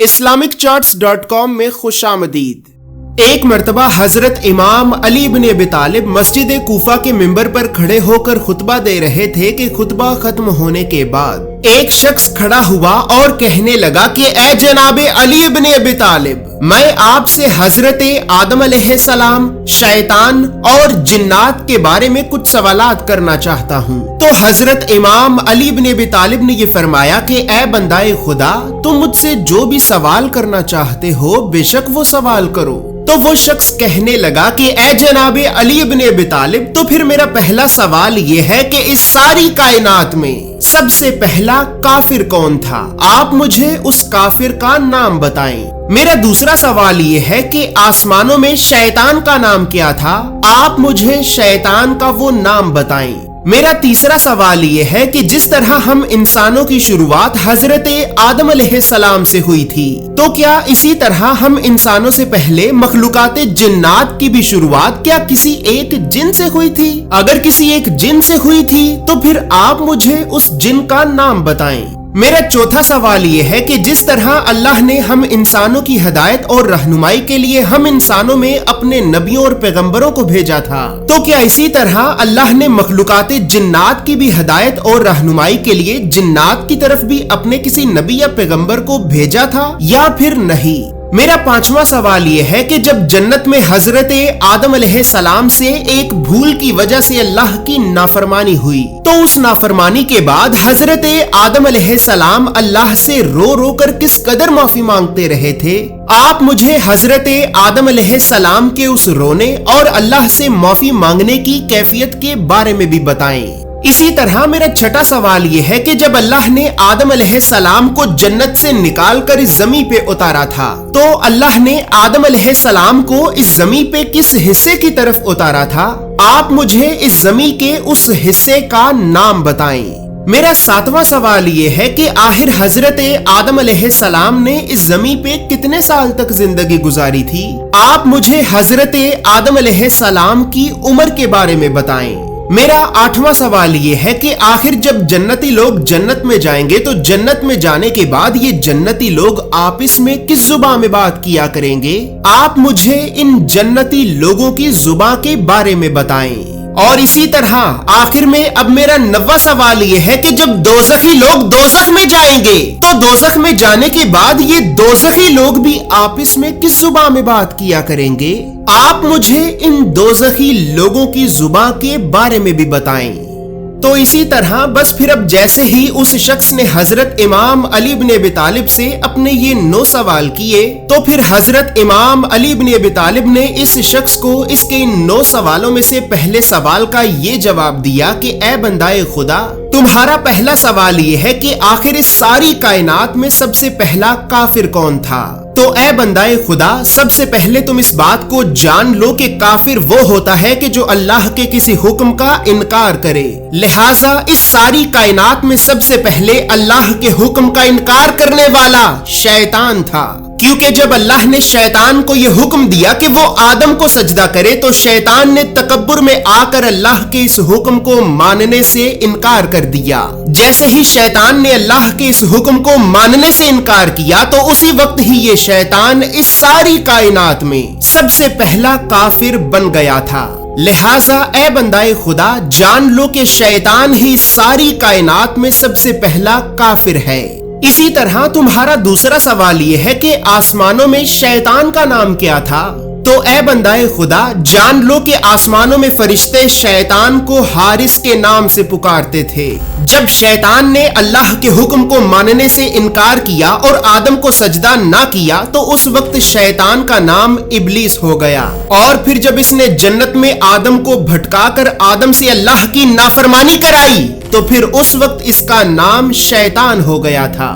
islamiccharts.com में खुश आमदीद। एक मर्तबा हजरत इमाम अली इब्न अबी तालिब मस्जिद कूफा के मिंबर पर खड़े होकर खुतबा दे रहे थे कि खुतबा खत्म होने के बाद एक शख्स खड़ा हुआ और कहने लगा कि ए जनाबे अली इब्न अबी तालिब, मैं आपसे हजरत आदम अलैहिस्सलाम, शैतान और जिन्नात के बारे में कुछ सवालात करना चाहता हूँ। तो हजरत इमाम अली इब्न अबी तालिब ने ये फरमाया कि ए बंदाए खुदा, तुम मुझसे जो भी सवाल करना चाहते हो बेशक वो सवाल करो। तो वो शख्स कहने लगा कि ए जनाबे अली इब्न अबी तालिब, तो फिर मेरा पहला सवाल ये है कि इस सारी कायनात में सबसे पहला काफिर कौन था? आप मुझे उस काफिर का नाम बताएं। मेरा दूसरा सवाल ये है कि आसमानों में शैतान का नाम क्या था? आप मुझे शैतान का वो नाम बताएं। मेरा तीसरा सवाल ये है कि जिस तरह हम इंसानों की शुरुआत हजरत आदम अलैहिस्सलाम से हुई थी, तो क्या इसी तरह हम इंसानों से पहले मखलूकाते जिन्नात की भी शुरुआत क्या किसी एक जिन से हुई थी? अगर किसी एक जिन से हुई थी तो फिर आप मुझे उस जिन का नाम बताएं। मेरा चौथा सवाल ये है कि जिस तरह अल्लाह ने हम इंसानों की हिदायत और रहनुमाई के लिए हम इंसानों में अपने नबियों और पैगंबरों को भेजा था, तो क्या इसी तरह अल्लाह ने मखलूकाते जिन्नात की भी हिदायत और रहनुमाई के लिए जिन्नात की तरफ भी अपने किसी नबी या पैगंबर को भेजा था या फिर नहीं? मेरा पांचवा सवाल यह है कि जब जन्नत में हजरत आदम अलैहिस्सलाम से एक भूल की वजह से अल्लाह की नाफरमानी हुई, तो उस नाफरमानी के बाद हजरत आदम अलैहिस्सलाम अल्लाह से रो रो कर किस कदर माफी मांगते रहे थे? आप मुझे हजरत आदम अलैहिस्सलाम के उस रोने और अल्लाह से माफी मांगने की कैफियत के बारे में भी बताएं। इसी तरह मेरा छठा सवाल यह है कि जब अल्लाह ने आदम अलैहिस्सलाम को जन्नत से निकाल कर इस जमीन पे उतारा था, तो अल्लाह ने आदम अलैहिस्सलाम को इस जमीन पे किस हिस्से की तरफ उतारा था? आप मुझे इस जमीन के उस हिस्से का नाम बताएं। मेरा सातवां सवाल ये है कि आखिर हजरत आदम अलैहिस्सलाम ने इस जमीन पे कितने साल तक जिंदगी गुजारी थी? आप मुझे हजरत आदम अलैहिस्सलाम की उम्र के बारे में बताएं। मेरा आठवां सवाल ये है कि आखिर जब जन्नती लोग जन्नत में जाएंगे तो जन्नत में जाने के बाद ये जन्नती लोग आपस में किस जुबान में बात किया करेंगे? आप मुझे इन जन्नती लोगों की जुबान के बारे में बताएं। और इसी तरह आखिर में अब मेरा 9वां सवाल ये है कि जब दोज़खी लोग दोज़ख में जाएंगे तो दोज़ख में जाने के बाद ये दोज़खी लोग भी आपस में किस जुबान में बात किया करेंगे? आप मुझे इन दोज़खी लोगों की जुबान के बारे में भी बताएं। तो इसी तरह बस फिर अब जैसे ही उस शख्स ने हजरत इमाम अली इब्न अबी तालिब से अपने ये 9 सवाल किए, तो फिर हजरत इमाम अली इब्न अबी तालिब ने इस शख्स को इसके इन 9 सवालों में से पहले सवाल का ये जवाब दिया कि ए बंदाए खुदा, तुम्हारा पहला सवाल ये है कि आखिर इस सारी कायनात में सबसे पहला काफिर कौन था? तो ए बंदाए खुदा, सबसे पहले तुम इस बात को जान लो कि काफिर वो होता है कि जो अल्लाह के किसी हुक्म का इनकार करे। लिहाजा इस सारी कायनात में सबसे पहले अल्लाह के हुक्म का इनकार करने वाला शैतान था, क्योंकि जब अल्लाह ने शैतान को यह हुक्म दिया कि वो आदम को सजदा करे, तो शैतान ने तकब्बुर में आकर अल्लाह के इस हुक्म को मानने से इनकार कर दिया। जैसे ही शैतान ने अल्लाह के इस हुक्म को मानने से इनकार किया, तो उसी वक्त ही ये शैतान इस सारी कायनात में सबसे पहला काफिर बन गया था। लिहाजा ए बंदाए खुदा, जान लो कि शैतान ही सारी कायनात में सबसे पहला काफिर है। इसी तरह तुम्हारा दूसरा सवाल यह है कि आसमानों में शैतान का नाम क्या था? तो ए बंदाए खुदा, जान लो कि आसमानों में फरिश्ते शैतान को हारिस के नाम से पुकारते थे। जब शैतान ने अल्लाह के हुक्म को मानने से इनकार किया और आदम को सजदा ना किया, तो उस वक्त शैतान का नाम इब्लीस हो गया। और फिर जब इसने जन्नत में आदम को भटकाकर आदम से अल्लाह की नाफरमानी कराई, तो फिर उस वक्त इसका नाम शैतान हो गया था।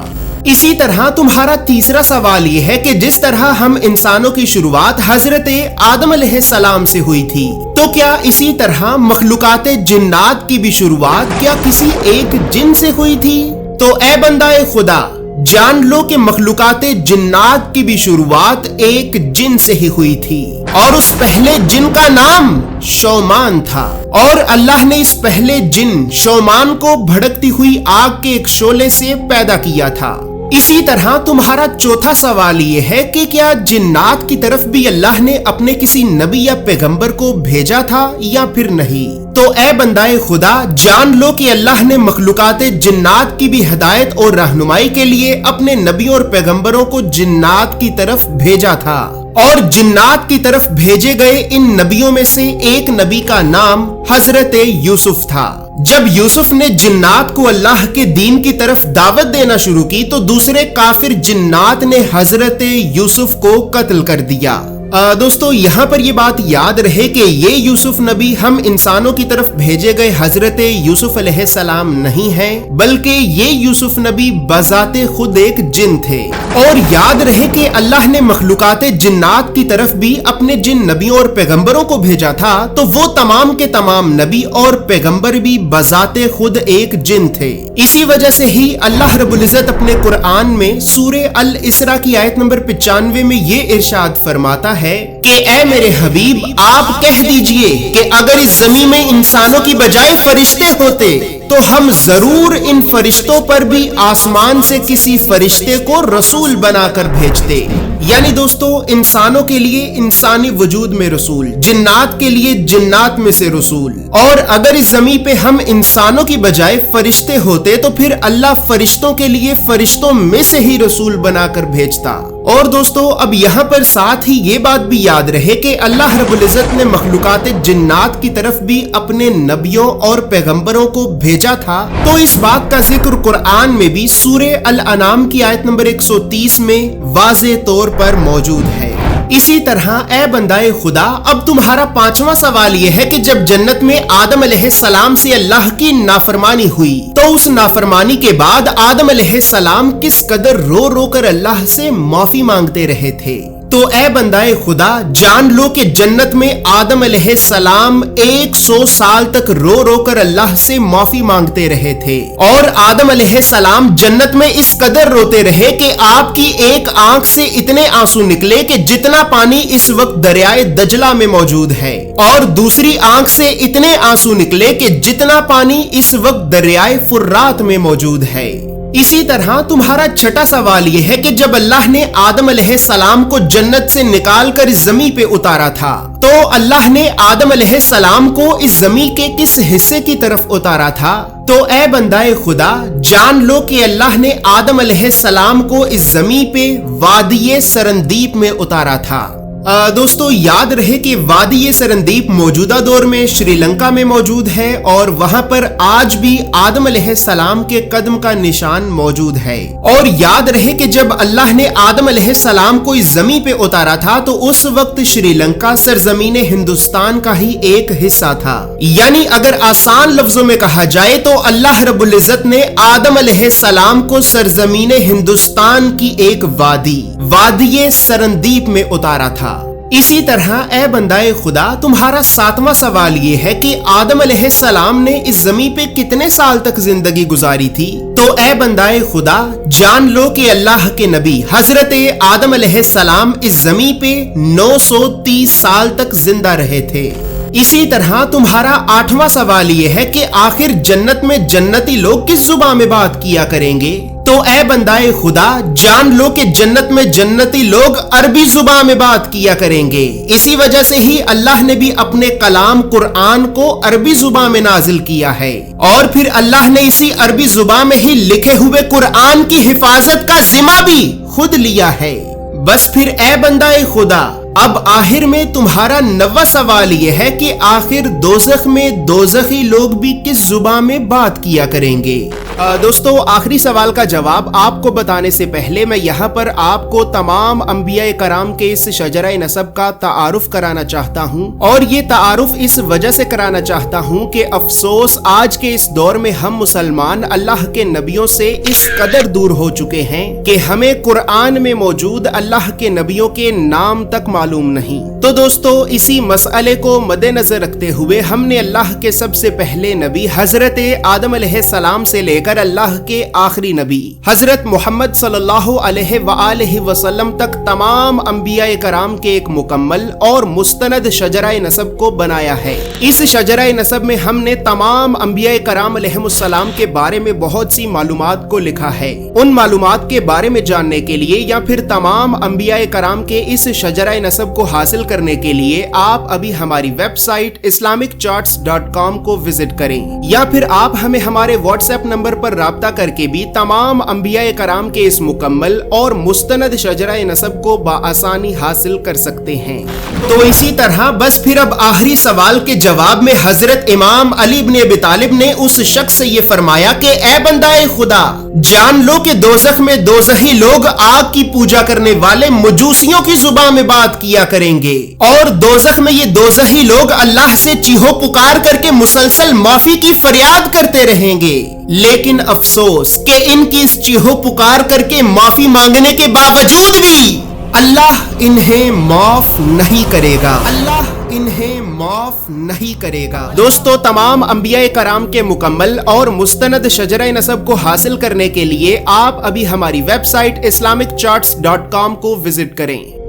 इसी तरह तुम्हारा तीसरा सवाल यह है कि जिस तरह हम इंसानों की शुरुआत हजरत आदम अलैहिस्सलाम से हुई थी, तो क्या इसी तरह मखलूकाते जिन्नात की भी शुरुआत क्या किसी एक जिन से हुई थी? तो ए बंदाए खुदा, जान लो कि मखलूकाते जिन्नात की भी शुरुआत एक जिन से ही हुई थी, और उस पहले जिन का नाम शौमान था। और अल्लाह ने इस पहले जिन शौमान को भड़कती हुई आग के एक शोले से पैदा किया था। اسی طرح تمہارا چوتھا سوال یہ ہے کہ کیا جنات کی طرف بھی اللہ نے اپنے کسی نبی یا پیغمبر کو بھیجا تھا یا پھر نہیں؟ تو اے بندائے خدا، جان لو کہ اللہ نے مخلوقات جنات کی بھی ہدایت اور رہنمائی کے لیے اپنے نبیوں اور پیغمبروں کو جنات کی طرف بھیجا تھا، اور جنات کی طرف بھیجے گئے ان نبیوں میں سے ایک نبی کا نام حضرت یوسف تھا۔ جب یوسف نے جنات کو اللہ کے دین کی طرف دعوت دینا شروع کی تو دوسرے کافر جنات نے حضرت یوسف کو قتل کر دیا۔ دوستو یہاں پر یہ بات یاد رہے کہ یہ یوسف نبی ہم انسانوں کی طرف بھیجے گئے حضرت یوسف علیہ السلام نہیں ہیں، بلکہ یہ یوسف نبی بذات خود ایک جن تھے۔ اور یاد رہے کہ اللہ نے مخلوقات جنات کی طرف بھی اپنے جن نبیوں اور پیغمبروں کو بھیجا تھا، تو وہ تمام کے تمام نبی اور پیغمبر بھی بذات خود ایک جن تھے۔ اسی وجہ سے ہی اللہ رب العزت اپنے قرآن میں سورہ الاسراء کی آیت نمبر 95 میں یہ ارشاد فرماتا ہے کہ اے میرے حبیب، آپ کہہ دیجئے کہ اگر اس زمین میں انسانوں کی بجائے فرشتے ہوتے تو ہم ضرور ان فرشتوں پر بھی آسمان سے کسی فرشتے کو رسول بنا کر بھیجتے۔ یعنی دوستو، انسانوں کے لیے انسانی وجود میں رسول، جنات کے لیے جنات میں سے رسول، اور اگر اس زمین پہ ہم انسانوں کی بجائے فرشتے ہوتے تو پھر اللہ فرشتوں کے لیے فرشتوں میں سے ہی رسول بنا کر بھیجتا۔ اور دوستو اب یہاں پر ساتھ ہی یہ بات بھی یاد رہے کہ اللہ رب العزت نے مخلوقات جنات کی طرف بھی اپنے نبیوں اور پیغمبروں کو بھیجا تھا، تو اس بات کا ذکر قرآن میں بھی سورہ الانعام کی آیت نمبر 130 میں واضح طور پر موجود ہے۔ اسی طرح اے بندائے خدا، اب تمہارا پانچواں سوال یہ ہے کہ جب جنت میں آدم علیہ السلام سے اللہ کی نافرمانی ہوئی تو اس نافرمانی کے بعد آدم علیہ السلام کس قدر رو رو کر اللہ سے معافی مانگتے رہے تھے؟ تو اے بندائے خدا، جان لو کہ جنت میں آدم علیہ السلام 100 سال تک رو رو کر اللہ سے معافی مانگتے رہے تھے، اور آدم علیہ السلام جنت میں اس قدر روتے رہے کہ آپ کی ایک آنکھ سے اتنے آنسو نکلے کہ جتنا پانی اس وقت دریائے دجلہ میں موجود ہے، اور دوسری آنکھ سے اتنے آنسو نکلے کہ جتنا پانی اس وقت دریائے فرات میں موجود ہے۔ اسی طرح تمہارا چھٹا سوال یہ ہے کہ جب اللہ نے آدم علیہ السلام کو جنت سے نکال کر اس زمین پہ اتارا تھا تو اللہ نے آدم علیہ السلام کو اس زمین کے کس حصے کی طرف اتارا تھا؟ تو اے بندائے خدا، جان لو کہ اللہ نے آدم علیہ السلام کو اس زمین پہ وادی سرندیپ میں اتارا تھا۔ دوستو یاد رہے کہ وادی سرندیپ موجودہ دور میں شری لنکا میں موجود ہے، اور وہاں پر آج بھی آدم علیہ السلام کے قدم کا نشان موجود ہے۔ اور یاد رہے کہ جب اللہ نے آدم علیہ السلام کو اس زمین پہ اتارا تھا تو اس وقت شری لنکا سرزمین ہندوستان کا ہی ایک حصہ تھا۔ یعنی اگر آسان لفظوں میں کہا جائے تو اللہ رب العزت نے آدم علیہ السلام کو سرزمین ہندوستان کی ایک وادی سرندیپ میں اتارا تھا۔ اسی طرح اے بندائے خدا، تمہارا ساتواں سوال یہ ہے کہ آدم علیہ السلام نے اس زمین پہ کتنے سال تک زندگی گزاری تھی؟ تو اے بندائے خدا، جان لو کہ اللہ کے نبی حضرت آدم علیہ السلام اس زمین پہ 930 سال تک زندہ رہے تھے۔ اسی طرح تمہارا آٹھواں سوال یہ ہے کہ آخر جنت میں جنتی لوگ کس زبان میں بات کیا کریں گے؟ تو اے بندائے خدا، جان لو کہ جنت میں جنتی لوگ عربی زبان میں بات کیا کریں گے۔ اسی وجہ سے ہی اللہ نے بھی اپنے کلام قرآن کو عربی زبان میں نازل کیا ہے، اور پھر اللہ نے اسی عربی زبان میں ہی لکھے ہوئے قرآن کی حفاظت کا ذمہ بھی خود لیا ہے۔ بس پھر اے بندائے خدا، اب آخر میں تمہارا 9واں سوال یہ ہے کہ آخر دوزخ میں دوزخی لوگ بھی کس زبان میں بات کیا کریں گے؟ دوستو آخری سوال کا جواب آپ کو بتانے سے پہلے میں یہاں پر آپ کو تمام انبیاء کرام کے اس شجرہ نسب کا تعارف کرانا چاہتا ہوں، اور یہ تعارف اس وجہ سے کرانا چاہتا ہوں کہ افسوس آج کے اس دور میں ہم مسلمان اللہ کے نبیوں سے اس قدر دور ہو چکے ہیں کہ ہمیں قرآن میں موجود اللہ کے نبیوں کے نام تک मालूम नहीं। तो दोस्तों इसी मसले को मद्देनजर रखते हुए हमने अल्लाह के सबसे पहले नबी हजरत आदम अलैहिस्सलाम से लेकर अल्लाह के आखिरी नबी हजरत मोहम्मद सल्लल्लाहु अलैहि वसल्लम तक तमाम अंबिया कराम के एक मुकम्मल और मुस्तनद शजराए नसब को बनाया है। इस शजराए नसब में हमने तमाम अंबिया कराम अलैहिमुस्सलाम के बारे में बहुत सी मालूमात को लिखा है। उन मालूमात के बारे में जानने के लिए या फिर तमाम अंबिया कराम के इस शजराए नसब को हासिल करने के लिए आप अभी हमारी वेबसाइट islamiccharts.com को विजिट करें, या फिर आप हमें हमारे व्हाट्सएप नंबर पर राब्ता करके भी तमाम अंबिया कराम के इस मुकम्मल और मुस्तनद शजराए नसब को बाआसानी हासिल कर सकते हैं। तो इसी तरह बस फिर अब आखिरी सवाल के जवाब में हजरत इमाम अली इब्न अबी तालिब ने उस शख्स से ये फरमाया कि ए बंदाए खुदा, जान लो कि दोज़ख में दोज़खी लोग आग की पूजा करने वाले मजूसियों की जुबान में बात किया करेंगे, और दोज़ख में ये दोज़खी लोग अल्लाह से चीहो पुकार करके मुसलसल माफी की फरियाद करते रहेंगे। लेकिन अफसोस कि इनकी इस चीहो पुकार करके माफी मांगने के बावजूद भी अल्लाह इन्हें माफ नहीं करेगा। अल्लाह इन्हें माफ नहीं करेगा। दोस्तों तमाम अंबिया कराम के मुकम्मल और मुस्तनद शजरा नसब को हासिल करने के लिए आप अभी हमारी वेबसाइट islamiccharts.com को विजिट करें।